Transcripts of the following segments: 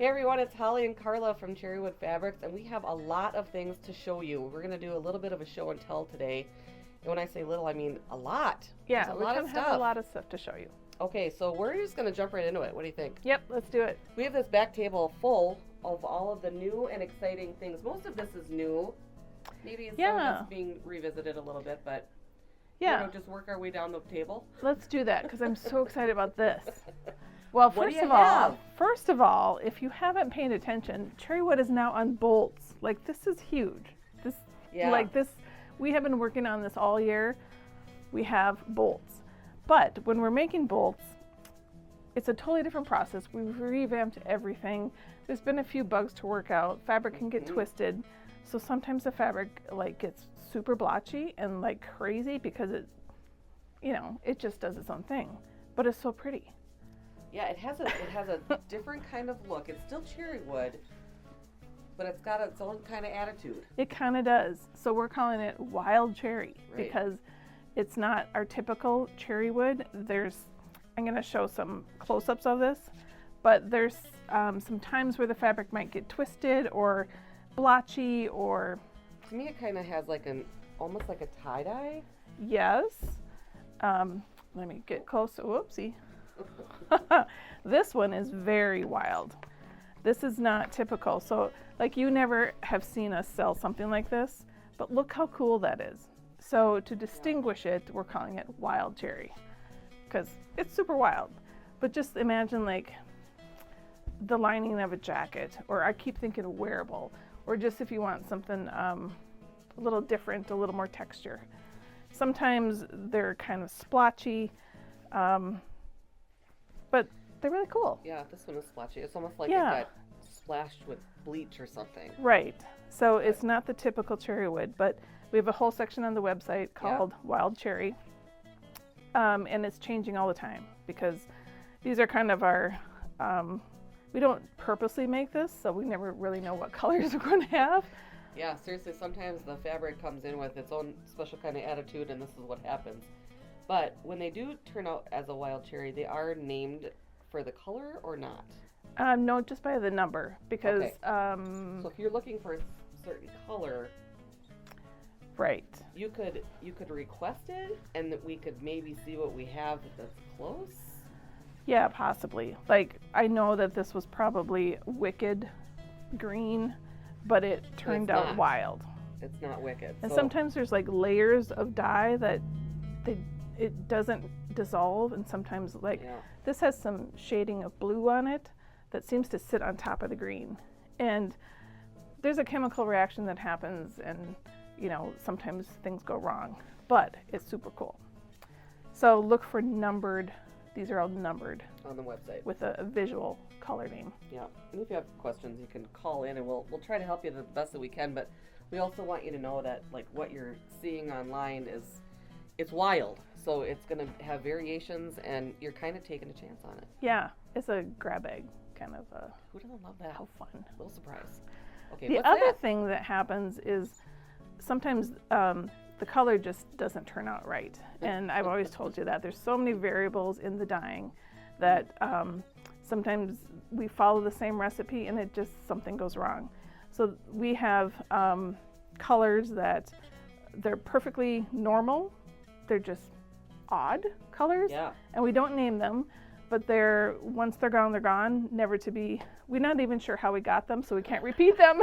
Hey everyone, it's Holly and Carla from Cherrywood Fabrics, and we have a lot of things to show you. We're going to do a little bit of a show and tell today. And when I say little, I mean a lot. Yeah, There's we kind of have a lot of stuff to show you. Okay, so we're just going to jump right into it. What do you think? Yep, let's do it. We have this back table full of all of the new and exciting things. Most of this is new. Maybe some of it's being revisited a little bit, but just work our way down the table. Let's do that because I'm so excited about this. Well, first of all, if you haven't paid attention, Cherrywood is now on bolts. Like, this is huge. We have been working on this all year. We have bolts. But when we're making bolts, it's a totally different process. We've revamped everything. There's been a few bugs to work out. Fabric can get twisted. So sometimes the fabric gets super blotchy and crazy because it just does its own thing. But it's so pretty. Yeah, it has a different kind of look. It's still cherrywood, but it's got its own kind of attitude. It kind of does. So we're calling it wild cherry because it's not our typical cherrywood. I'm going to show some close-ups of this, but there's some times where the fabric might get twisted or blotchy or. To me, it kind of has almost like a tie-dye. Yes. Let me get close. Whoopsie. This one is very wild. This is not typical. So you never have seen us sell something like this, but look how cool that is. So to distinguish it, we're calling it wild cherry because it's super wild. But just imagine the lining of a jacket, or I keep thinking of wearable, or just if you want something a little different, a little more texture. Sometimes they're kind of splotchy, but they're really cool. Yeah, this one is splotchy. It's almost like it got splashed with bleach or something. Right. So it's not the typical cherrywood, but we have a whole section on the website called Wild Cherry, and it's changing all the time because these are kind of our. We don't purposely make this, so we never really know what colors we're going to have. Yeah, seriously, sometimes the fabric comes in with its own special kind of attitude, and this is what happens. But when they do turn out as a wild cherry, they are named for the color or not? No, just by the number, because... Okay. So if you're looking for a certain color... Right. You could request it, and that we could maybe see what we have that's close? Yeah, possibly. I know that this was probably wicked green, but it turned out wild. It's not wicked. And sometimes there's layers of dye that it doesn't dissolve, and sometimes this has some shading of blue on it that seems to sit on top of the green. And there's a chemical reaction that happens, and sometimes things go wrong, but it's super cool. So look for numbered. These are all numbered on the website with a visual color name. Yeah, and if you have questions, you can call in, and we'll try to help you the best that we can. But we also want you to know that what you're seeing online it's wild, so it's going to have variations, and you're kind of taking a chance on it. Yeah, it's a grab bag kind of. Who doesn't love that? How fun! A little surprise. Okay. The other thing that happens is sometimes the color just doesn't turn out right. And I've always told you that. There's so many variables in the dyeing that sometimes we follow the same recipe and something goes wrong. So we have colors that they're perfectly normal. They're just odd colors. Yeah. And we don't name them, but once they're gone, never to be. We're not even sure how we got them, so we can't repeat them.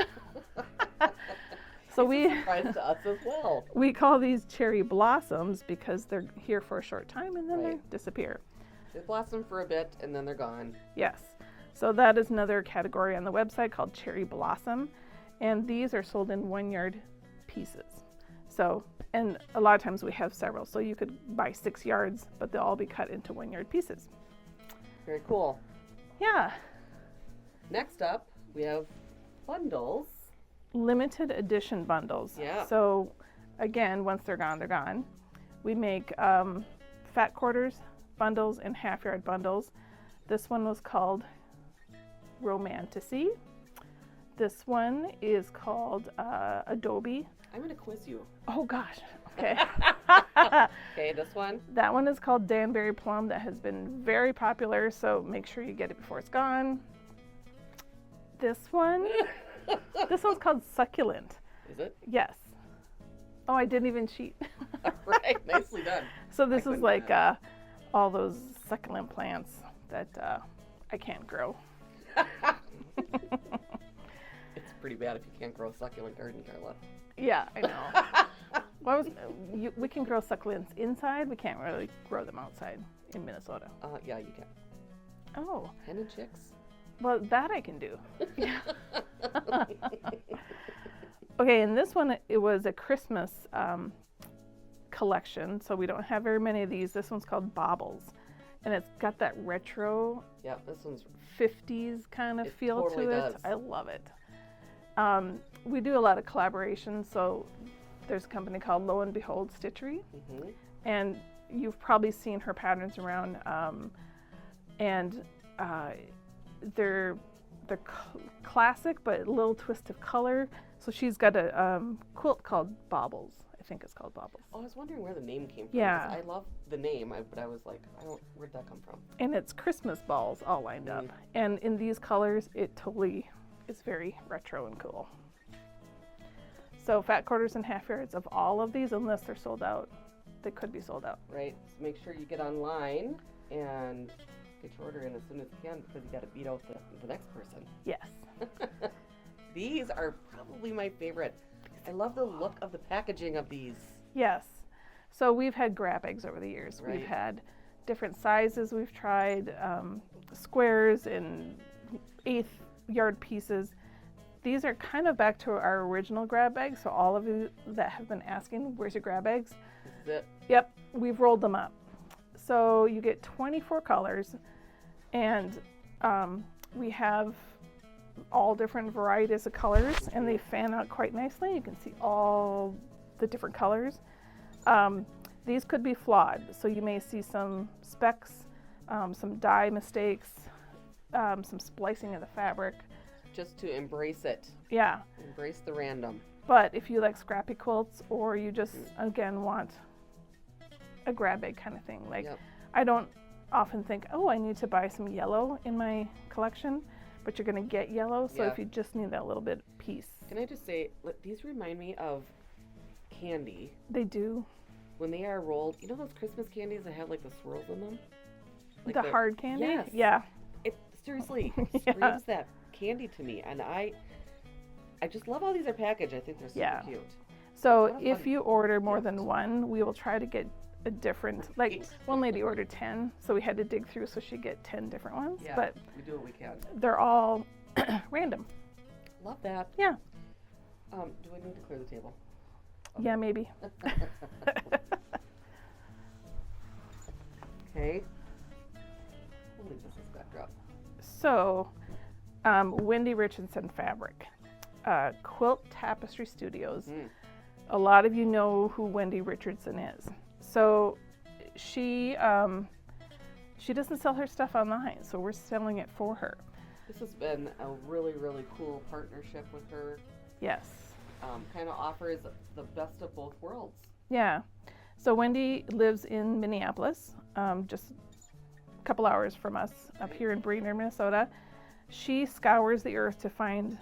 So it's a surprise to us as well. We call these cherry blossoms because they're here for a short time and then they disappear. They blossom for a bit and then they're gone. Yes. So that is another category on the website called cherry blossom, and these are sold in 1 yard pieces. So, and a lot of times we have several, so you could buy 6 yards, but they'll all be cut into 1 yard pieces. Very cool. Yeah. Next up, we have bundles. Limited edition bundles. Yeah. So again, once they're gone, they're gone. We make fat quarters bundles and half yard bundles. This one was called Romanticy. This one is called Adobe. I'm going to quiz you. Oh gosh. Okay. Okay, this one? That one is called Danbury Plum. That has been very popular, so make sure you get it before it's gone. This one, this one's called Succulent. Is it? Yes. Oh, I didn't even cheat. Right, nicely done. So this is like all those succulent plants that I can't grow. It's pretty bad if you can't grow a succulent garden, Carla. Yeah, I know. We can grow succulents inside. We can't really grow them outside in Minnesota. Yeah, you can. Oh. Hen and chicks. Well, that I can do. Yeah. Okay, and this one, it was a Christmas collection, so we don't have very many of these. This one's called Baubles, and it's got that retro Yeah, this one's 50s kind of feel totally to it. does. I love it. We do a lot of collaborations, so there's a company called Lo and Behold Stitchery, and you've probably seen her patterns around, and they're classic, but a little twist of color. So she's got a quilt called Baubles. I think it's called Baubles. Oh, I was wondering where the name came from. Yeah. 'Cause I love the name, but I was like, where'd that come from? And it's Christmas balls all lined up. And in these colors, it totally is very retro and cool. So fat quarters and half yards of all of these, unless they're sold out, they could be sold out. Right. So make sure you get online and get your order in as soon as you can, because you got to beat out the next person. Yes. These are probably my favorite. I love the look of the packaging of these. Yes. So we've had grab bags over the years. Right. We've had different sizes. We've tried squares and 1/8 yard pieces. These are kind of back to our original grab bags. So all of you that have been asking, where's your grab bags? This is it. Yep, we've rolled them up. So you get 24 colors, and we have all different varieties of colors, and they fan out quite nicely. You can see all the different colors. These could be flawed, so you may see some specks, some dye mistakes, some splicing of the fabric. Just to embrace it. Yeah. Embrace the random. But if you like scrappy quilts, or you just, again, want a grab bag kind of thing, like I don't often think, oh, I need to buy some yellow in my collection, but you're going to get yellow, so if you just need that little bit piece. Can I just say, these remind me of candy. They do. When they are rolled, you know those Christmas candies that have like the swirls in them? Like the hard candy? Yes. Yeah. It seriously screams that candy to me, and I just love how these are packaged. I think they're super cute. So if you order more than one, we will try to get a different, like one lady ordered 10, so we had to dig through so she'd get 10 different ones. Yeah, but we do what we can. They're all random. Love that. Yeah. Do I need to clear the table? Okay. Yeah, maybe. Okay. We'll leave this as backdrop. So, Wendy Richardson Fabric, Quilt Tapestry Studios. A lot of you know who Wendy Richardson is. So she doesn't sell her stuff online, so we're selling it for her. This has been a really, really cool partnership with her. Yes. Kind of offers the best of both worlds. Yeah. So Wendy lives in Minneapolis, just a couple hours from us, up here in Brainerd, Minnesota. She scours the earth to find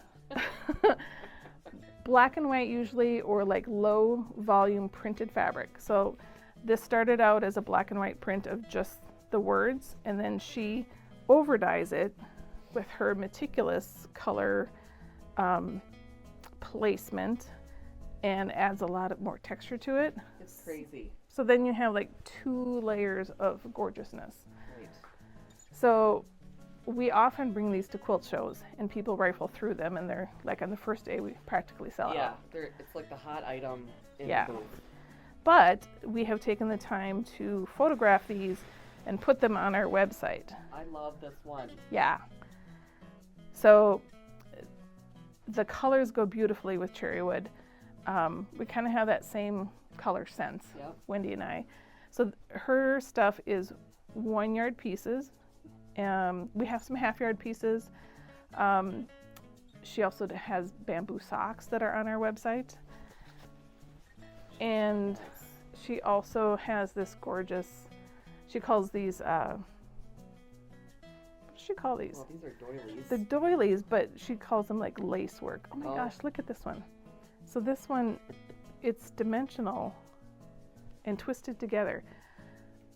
black and white usually, or like low volume printed fabric. So this started out as a black and white print of just the words, and then she overdyes it with her meticulous color placement and adds a lot of more texture to it. It's crazy. So then you have like 2 layers of gorgeousness. Right. So we often bring these to quilt shows, and people rifle through them, and they're like on the first day we practically sell out. Yeah, it's like the hot item in Yeah. the booth. But we have taken the time to photograph these and put them on our website. I love this one. Yeah. So the colors go beautifully with Cherrywood. We kind of have that same color sense, Wendy and I. So her stuff is 1 yard pieces. We have some half yard pieces. She also has bamboo socks that are on our website. And she also has this gorgeous, she calls these she call these? Well, these are doilies. The doilies, but she calls them like lace work. Oh my Oh. gosh, look at this one. So this one, it's dimensional and twisted together.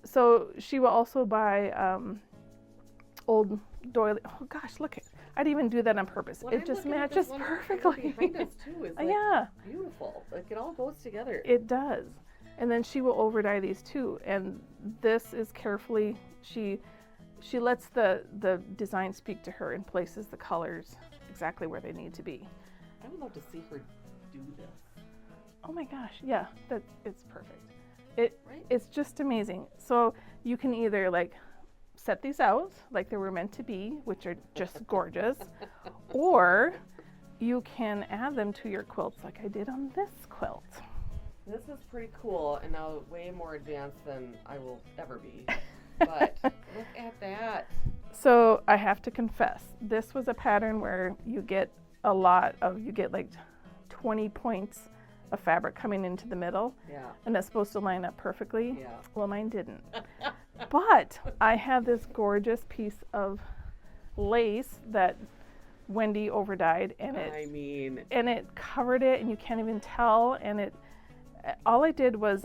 So she will also buy old doily. Oh gosh, look at, I didn't even do that on purpose. When It I'm just looking at matches this one perfectly. behind us too is like Yeah, beautiful. Like it all goes together. it does. And then she will over dye these too. And this is carefully, she lets the design speak to her and places the colors exactly where they need to be. I would love to see her do this. Oh my gosh, yeah, it's perfect. Right? It's just amazing. So you can either like set these out like they were meant to be, which are just gorgeous, or you can add them to your quilts like I did on this quilt. This is pretty cool, and now way more advanced than I will ever be. But look at that. So I have to confess, this was a pattern where you get like 20 points of fabric coming into the middle, Yeah. and it's supposed to line up perfectly. Yeah. Well, mine didn't. But I have this gorgeous piece of lace that Wendy overdyed, and it covered it, and you can't even tell. And all I did was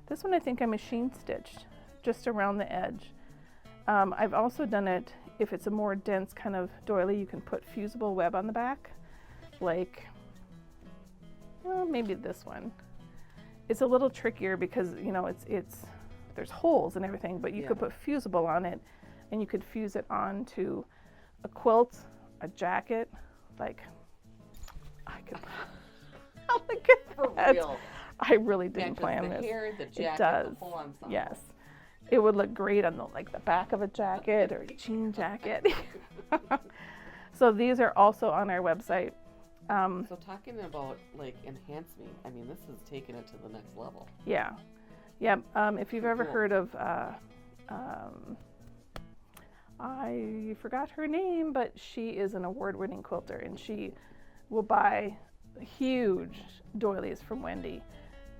this one I think I machine stitched just around the edge. I've also done it if it's a more dense kind of doily. You can put fusible web on the back, like maybe this one. It's a little trickier because it's there's holes and everything, but you could put fusible on it, and you could fuse it onto a quilt, a jacket. Like I could. Look at For that. real. I really didn't Matches plan the this. hair, the jacket, It does. the whole ensemble. Yes. It would look great on the back of a jacket or a jean jacket. So these are also on our website. So talking about like enhancement, I mean, this has taken it to the next level. Yeah. If you've ever Cool. heard of, I forgot her name, but she is an award-winning quilter, and she will buy huge doilies from Wendy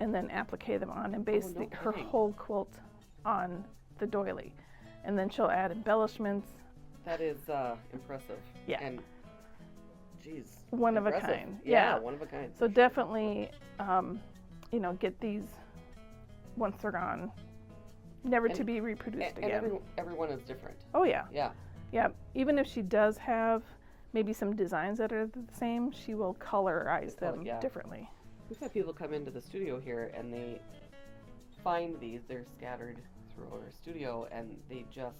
and then applique them on and base no her kidding. whole quilt on the doily. And then she'll add embellishments. That is impressive. Yeah. And geez. One of a impressive. kind. Yeah, one of a kind. So definitely, get these once they're gone, never to be reproduced again. And everyone is different. Oh yeah. Yeah. Yeah. Even if she does have maybe some designs that are the same, she will colorize them differently. We've had people come into the studio here and they find these. They're scattered through our studio, and they just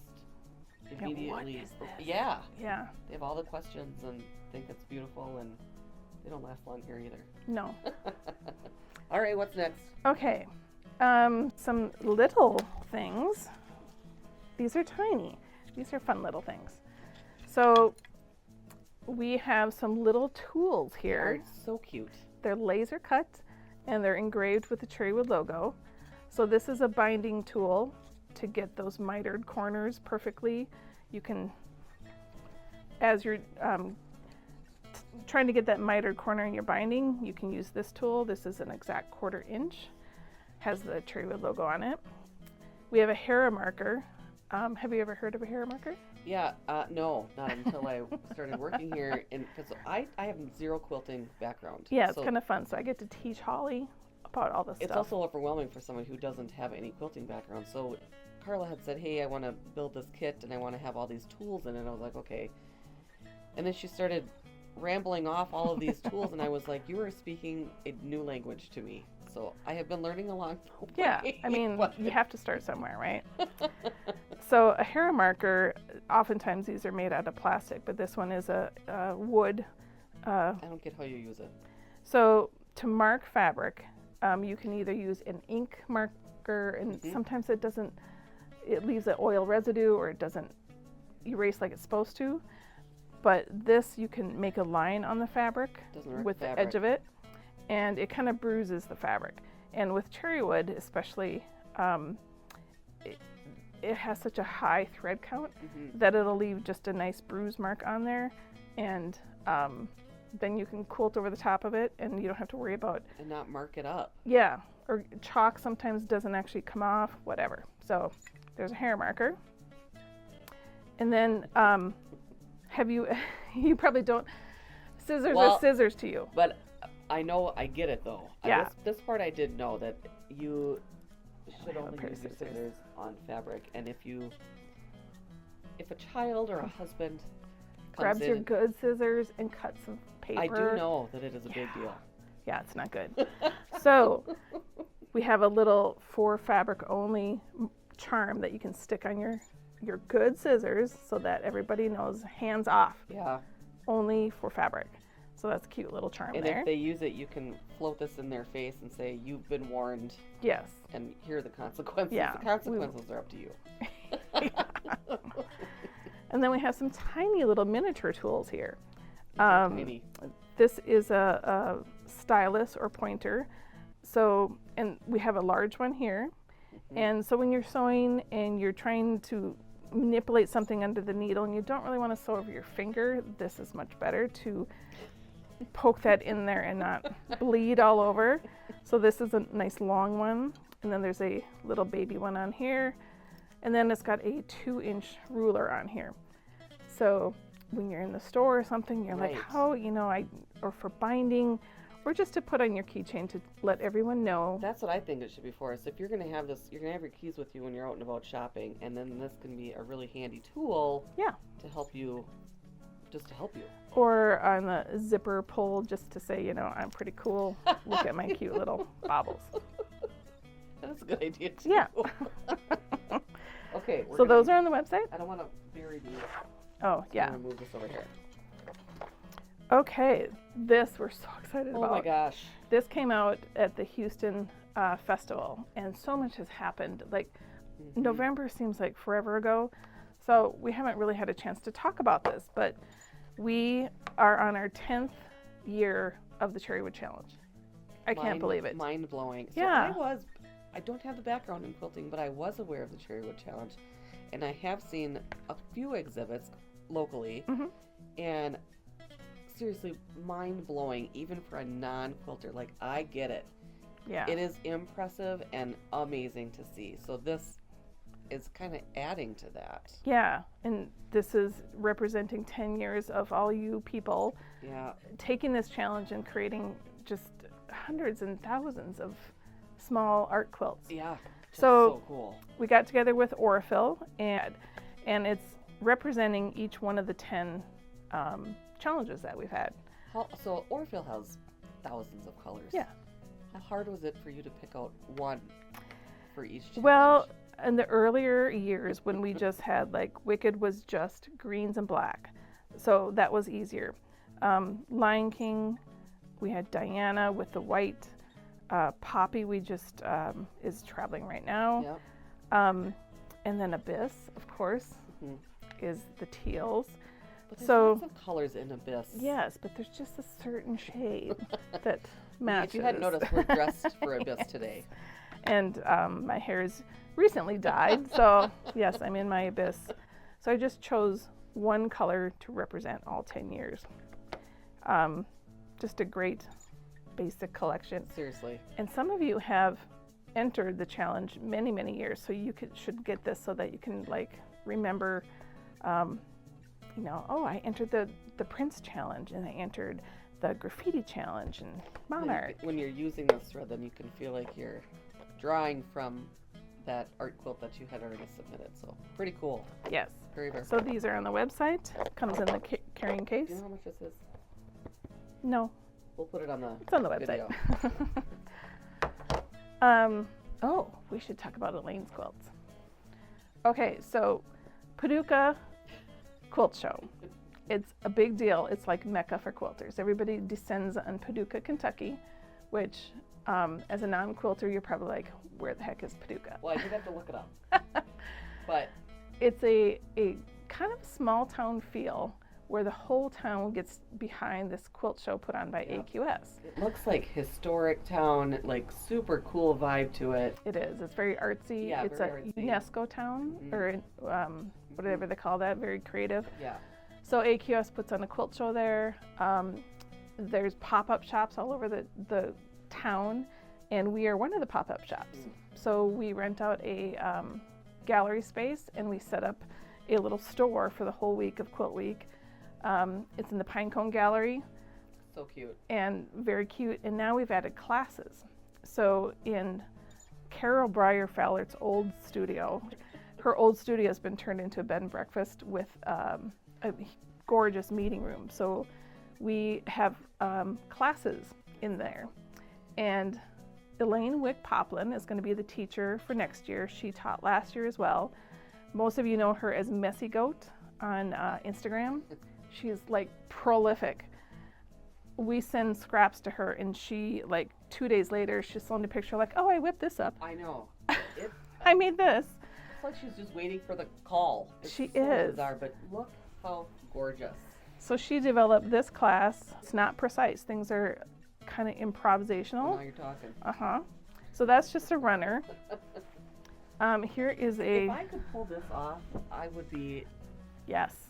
immediately. What is this? Yeah. Yeah. They have all the questions and think it's beautiful, and they don't last long here either. No. All right, what's next? Okay. Some little things. These are tiny. These are fun little things. So we have some little tools here. They're so cute. They're laser cut, and they're engraved with the Cherrywood logo. So this is a binding tool to get those mitered corners perfectly. You can, as you're trying to get that mitered corner in your binding, you can use this tool. This is an exact 1/4 inch. Has the Cherrywood logo on it. We have a Hera marker. Have you ever heard of a Hera marker? Yeah, no, not until I started working here, and because I have zero quilting background. Yeah, it's so kind of fun. So I get to teach Holly about all this it's stuff. also overwhelming for someone who doesn't have any quilting background. So Carla had said, hey, I want to build this kit, and I want to have all these tools in it. I was like, okay. And then she started rambling off all of these tools, and I was like, you are speaking a new language to me. So I have been learning along the way. Yeah, I mean, you have to start somewhere, right? So a Hera marker, oftentimes these are made out of plastic, but this one is a wood. I don't get how you use it. So to mark fabric, you can either use an ink marker, and sometimes it leaves an oil residue, or it doesn't erase like it's supposed to. But this, you can make a line on the fabric with the edge of it, and it kind of bruises the fabric. And with Cherrywood especially, it has such a high thread count that it'll leave just a nice bruise mark on there, and then you can quilt over the top of it, and you don't have to worry about and not mark it up. Yeah, or chalk sometimes doesn't actually come off, whatever. So there's a Hera marker. And then, have you, you probably don't, scissors Well, are scissors to you. But I know, I get it though. Yeah. This part I did know, that you should have a only pair of use your scissors. scissors on fabric. And if a child or a husband comes Grabs in, your good scissors and cuts some paper. I do know that it is a big deal. Yeah, it's not good. So we have a little for fabric only charm that you can stick on your good scissors so that everybody knows hands off, Yeah. only for fabric. So that's a cute little charm And there. if they use it, you can float this in their face and say, "You've been warned," Yes. and here are the consequences. Yeah, The consequences are up to you. And then we have some tiny little miniature tools here. Tiny. This is a stylus or pointer. So, and we have a large one here. And so when you're sewing and you're trying to manipulate something under the needle and you don't really want to sew over your finger, this is much better to poke that in there and not bleed all over. So this is a nice long one. And then there's a little baby one on here. And then it's got a 2-inch ruler on here. So when you're in the store or something, you're like, Right. oh, or for binding, or just to put on your keychain to let everyone know. That's what I think it should be for. So if you're gonna have this, you're gonna have your keys with you when you're out and about shopping, and then this can be a really handy tool. Yeah. To help you, just to help you. Or on the zipper pull, just to say, I'm pretty cool. Look at my cute little baubles. That's a good idea too. Yeah. Okay. So those are on the website? I don't want to bury these. Oh, yeah. I'm gonna move this over here. Okay, this we're so excited Oh about. my gosh. This came out at the Houston Festival, and so much has happened. Like, November seems like forever ago, so we haven't really had a chance to talk about this, but we are on our 10th year of the Cherrywood Challenge. I can't believe it. Mind blowing. So Yeah. I don't have the background in quilting, but I was aware of the Cherrywood Challenge, and I have seen a few exhibits locally, and seriously, mind blowing, even for a non-quilter. Like, I get it. Yeah. It is impressive and amazing to see. So this is kind of adding to that. Yeah, and this is representing 10 years of all you people Yeah. taking this challenge and creating just hundreds and thousands of small art quilts. Yeah. Just So- so cool. We got together with Orifil, and it's representing each one of the 10 challenges that we've had. So Orifil has thousands of colors. Yeah. How hard was it for you to pick out one for each challenge? Well, in the earlier years when we just had, like, Wicked was just greens and black, so that was easier. Lion King, we had Diana with the white. Poppy, we just is traveling right now. Yep. And then Abyss, of course, is the teals. But there's So- lots of colors in Abyss. Yes, but there's just a certain shade that matches. If you hadn't noticed, we're dressed for Abyss today. And my hair is recently dyed, so yes, I'm in my Abyss. So I just chose one color to represent all 10 years. Just a great basic collection. Seriously. And some of you have entered the challenge many, many years, so you should get this so that you can, like, remember, oh, I entered the Prince challenge, and I entered the graffiti challenge, and Monarch. When you're using this thread, then you can feel like you're drawing from that art quilt that you had already submitted. So pretty cool. Yes. Very, very So these are on the website. Comes in the carrying case. Do you know how much this is? No, We'll put it on the it's on the website. video. Oh, we should talk about Elaine's quilts. Okay, so Paducah Quilt Show. It's a big deal. It's like Mecca for quilters. Everybody descends on Paducah, Kentucky, which, as a non-quilter, you're probably like, where the heck is Paducah? Well, I did have to look it up. But It's a kind of small town feel where the whole town gets behind this quilt show put on by AQS. it looks like historic town, like super cool vibe to it. It is. It's very artsy. Yeah, it's very a artsy. UNESCO town, or whatever they call that. Very creative. Yeah. So AQS puts on a quilt show there. There's pop-up shops all over the town, and we are one of the pop-up shops. So we rent out a gallery space, and we set up a little store for the whole week of Quilt Week. It's in the Pinecone Gallery. So cute. And very cute. And now we've added classes. So in Carol Breyer Fallert's old studio, her old studio has been turned into a bed and breakfast with a gorgeous meeting room. So we have classes in there. And Elaine Wick Poplin is going to be the teacher for next year. She taught last year as well. Most of you know her as Messy Goat on Instagram. She's like prolific. We send scraps to her, and she, like 2 days later, she's sending a picture like, oh, I whipped this up. I know. I made this. It's like she's just waiting for the call. She so is. Bizarre, but look how gorgeous. So she developed this class. It's not precise. Things are kind of improvisational. Now you're talking. Uh-huh. So that's just a runner. Here is a... If I could pull this off, I would be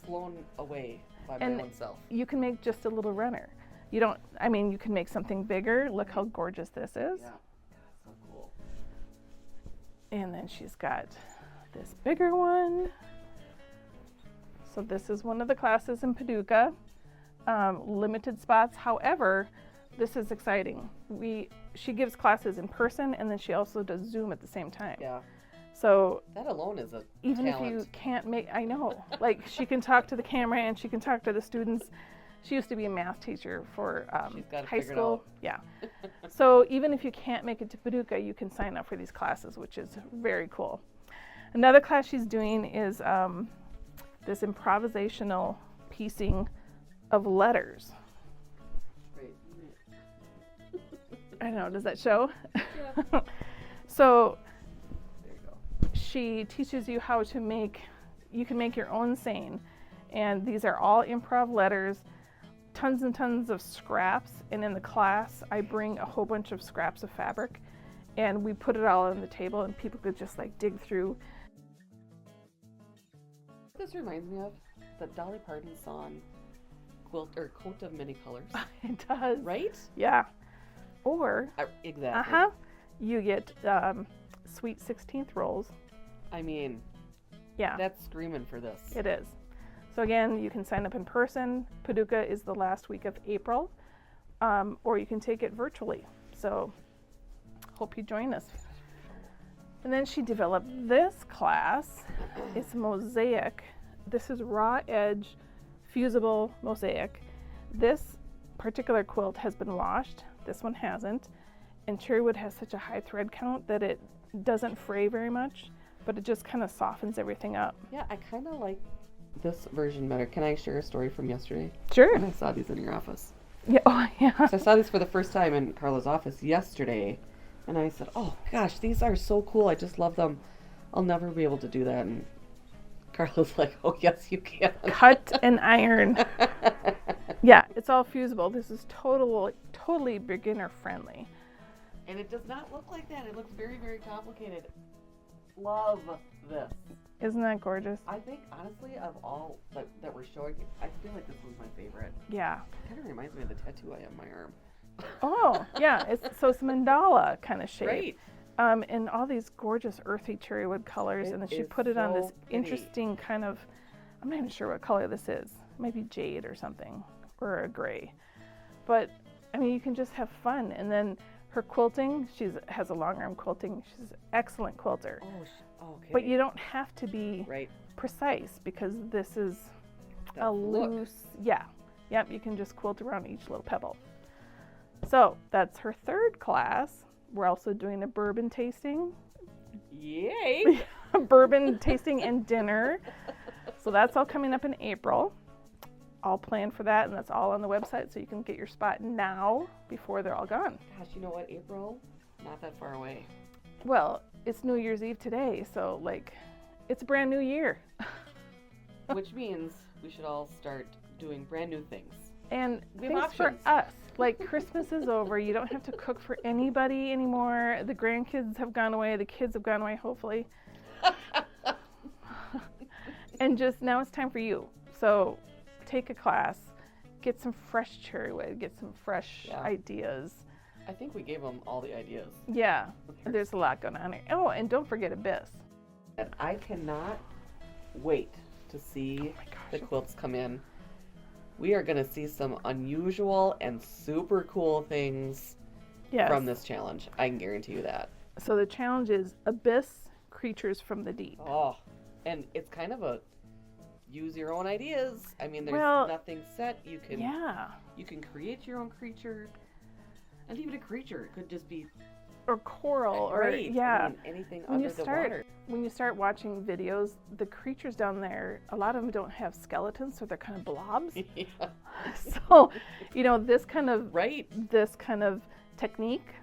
blown away by my own self. You can make just a little runner. You don't, I mean, you can make something bigger. Look how gorgeous this is. Yeah, so cool. And then she's got this bigger one. So this is one of the classes in Paducah. Limited spots. However, this is exciting. She gives classes in person, and then she also does Zoom at the same time. Yeah. So that alone is a even talent. if you can't make, I know, like she can talk to the camera and she can talk to the students. She used to be a math teacher for high school. Yeah. So even if you can't make it to Paducah, you can sign up for these classes, which is very cool. Another class she's doing is this improvisational piecing of letters. Great. I don't know, does that show? Yeah. So there you go. she teaches you how to you can make your own saying. And these are all improv letters. Tons and tons of scraps, and in the class I bring a whole bunch of scraps of fabric and we put it all on the table and people could just like dig through. This reminds me of the Dolly Parton song Quilt or Coat of Many Colors. It does. Right? Yeah. Or exactly. You get sweet 16th rolls. I mean, yeah, that's screaming for this. It is. So again, you can sign up in person. Paducah is the last week of April, or you can take it virtually. So hope you join us. And then she developed this class. It's mosaic. This is raw edge, fusible mosaic. This particular quilt has been washed. This one hasn't. And Cherrywood has such a high thread count that it doesn't fray very much, but it just kind of softens everything up. Yeah, I kind of like this version better. Can I share a story from yesterday? Sure. When I saw these in your office. Yeah. Oh, yeah. So I saw these for the first time in Carla's office yesterday, and I said, "Oh gosh, these are so cool! I just love them. I'll never be able to do that." And Carla's like, "Oh yes, you can." Cut and iron. Yeah, it's all fusible. This is totally beginner friendly. And it does not look like that. It looks very, very complicated. Love this. Isn't that gorgeous? I think, honestly, of all that we're showing, I feel like this one's my favorite. Yeah. It kind of reminds me of the tattoo I have on my arm. Oh, yeah. It's mandala kind of shape. Right. And all these gorgeous earthy cherrywood colors. And then she put it on this interesting kind of, I'm not even sure what color this is. It might be jade or something, or a gray. But, I mean, you can just have fun. And then her quilting, she has a long arm quilting. She's an excellent quilter. Oh, okay. But you don't have to be precise because this is a loose, Yep, you can just quilt around each little pebble. So that's her third class. We're also doing a bourbon tasting. Yay! Bourbon tasting and dinner. So that's all coming up in April. All planned for that, and that's all on the website, so you can get your spot now before they're all gone. Gosh, you know what? April, not that far away. Well, it's New Year's Eve today, so it's a brand new year. Which means we should all start doing brand new things. And things for us. Christmas is over. You don't have to cook for anybody anymore. The grandkids have gone away. The kids have gone away, hopefully. And just now it's time for you. So take a class, get some fresh cherrywood, get some fresh ideas. I think we gave them all the ideas. Yeah, there's a lot going on here. Oh, and don't forget Abyss. And I cannot wait to see Oh my gosh. the quilts come in. We are going to see some unusual and super cool things Yes. from this challenge. I can guarantee you that. So the challenge is Abyss Creatures from the Deep. Oh, and it's kind of a use your own ideas. I mean, there's Well, nothing set. You can create your own creature. And even a creature could just be Or coral, or right. I mean, anything When under you the start- water. When you start watching videos, the creatures down there, a lot of them don't have skeletons, so they're kind of blobs. Yeah. So, this kind of Right. technique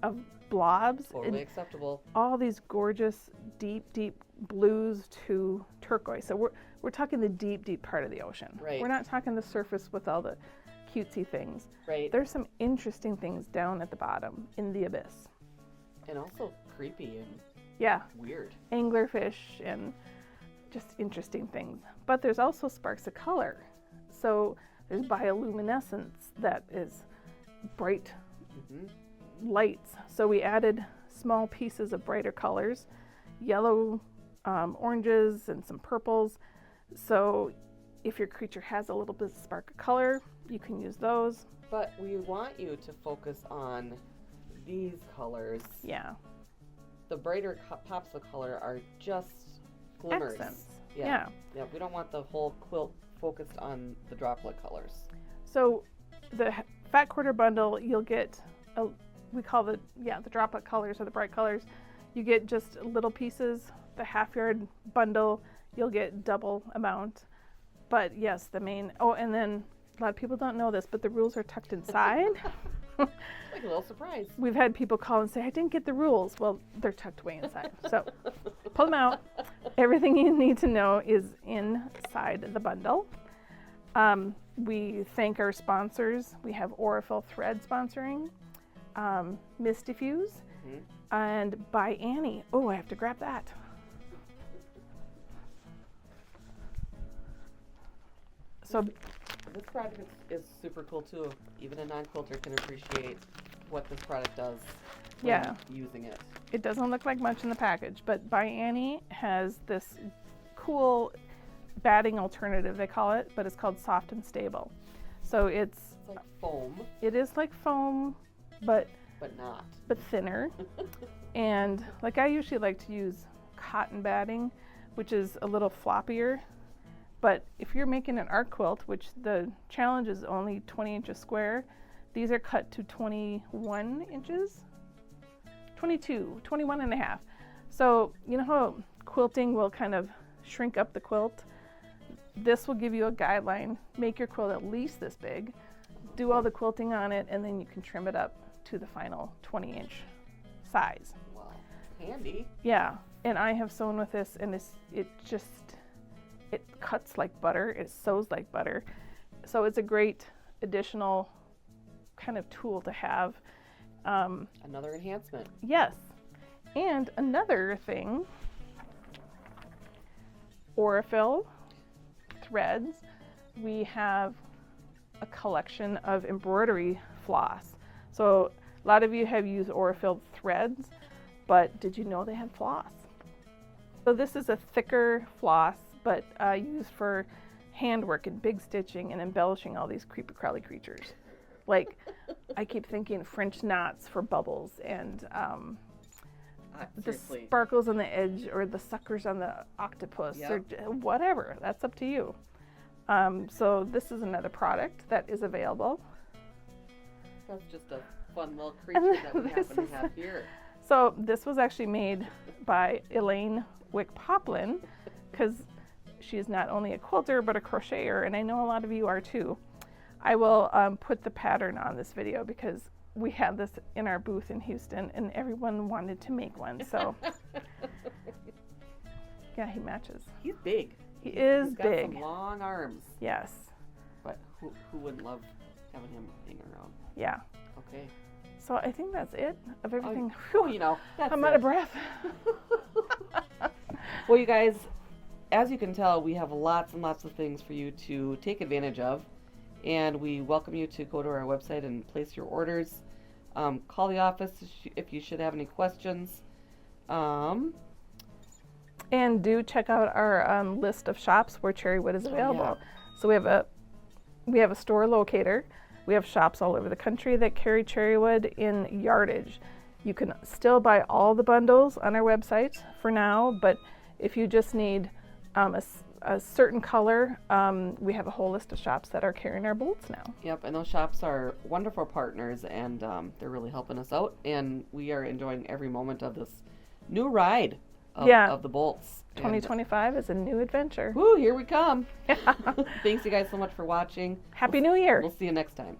of blobs, Totally acceptable. all these gorgeous deep blues to turquoise. So we're talking the deep part of the ocean. Right. We're not talking the surface with all the cutesy things. Right. There's some interesting things down at the bottom in the abyss. And also creepy and Yeah, weird. anglerfish and just interesting things. But there's also sparks of color. So there's bioluminescence that is bright Mm-hmm. lights. So we added small pieces of brighter colors, yellow, oranges, and some purples. So if your creature has a little bit of spark of color, you can use those. But we want you to focus on these colors. Yeah, The brighter pops of color are just glimmers. accents. Yeah. We don't want the whole quilt focused on the droplet colors. So the fat quarter bundle, you'll get we call the droplet colors or the bright colors. You get just little pieces. The half yard bundle, you'll get double amount. But yes, the main. Oh, and then a lot of people don't know this, but the rules are tucked inside. Like a little surprise. We've had people call and say, I didn't get the rules. Well, they're tucked way inside. So pull them out. Everything you need to know is inside the bundle. We thank our sponsors. We have Aurifil Thread sponsoring, Mistifuse, and by Annie. Oh, I have to grab that. So This product is super cool too. Even a non-quilter can appreciate what this product does when using it. it doesn't look like much in the package, but by Annie has this cool batting alternative, they call it, but it's called Soft and Stable. So It's like foam, it is like foam, but not. thinner. And like I usually like to use cotton batting, which is a little floppier. But if you're making an art quilt, which the challenge is only 20 inches square, these are cut to 21 inches, 22, 21 and a half. So you know how quilting will kind of shrink up the quilt? This will give you a guideline. Make your quilt at least this big, do all the quilting on it, and then you can trim it up to the final 20-inch size. Wow, handy. Yeah, and I have sewn with this, and it cuts like butter, it sews like butter. So it's a great additional kind of tool to have. Another enhancement. Yes, and another thing, Aurifil threads. We have a collection of embroidery floss. So a lot of you have used Aurifil threads, but did you know they had floss? So this is a thicker floss, but used for handwork and big stitching and embellishing all these creepy crawly creatures. Like I keep thinking French knots for bubbles and the Seriously. sparkles on the edge or the suckers on the octopus or whatever. That's up to you. So this is another product that is available. That's just a fun little creature that we happen to have here. So this was actually made by Elaine Wick Poplin, because she is not only a quilter but a crocheter, and I know a lot of you are too. I will put the pattern on this video because we had this in our booth in Houston and everyone wanted to make one. So yeah, he matches. He's big. He is He's got big. some long arms. Yes. But who wouldn't love having him hang around? Yeah. Okay. So I think that's it of everything. Oh, you know, that's I'm out of breath. Well, you guys, as you can tell, we have lots and lots of things for you to take advantage of. And we welcome you to go to our website and place your orders. Call the office if you should have any questions. And do check out our list of shops where Cherrywood is available. So we have a store locator. We have shops all over the country that carry Cherrywood in yardage. You can still buy all the bundles on our website for now, but if you just need a certain color, we have a whole list of shops that are carrying our bolts now. Yep, and those shops are wonderful partners, and they're really helping us out, and we are enjoying every moment of this new ride of the bolts. 2025 is a new adventure. Woo, here we come. Thanks you guys so much for watching. Happy New Year. We'll see you next time.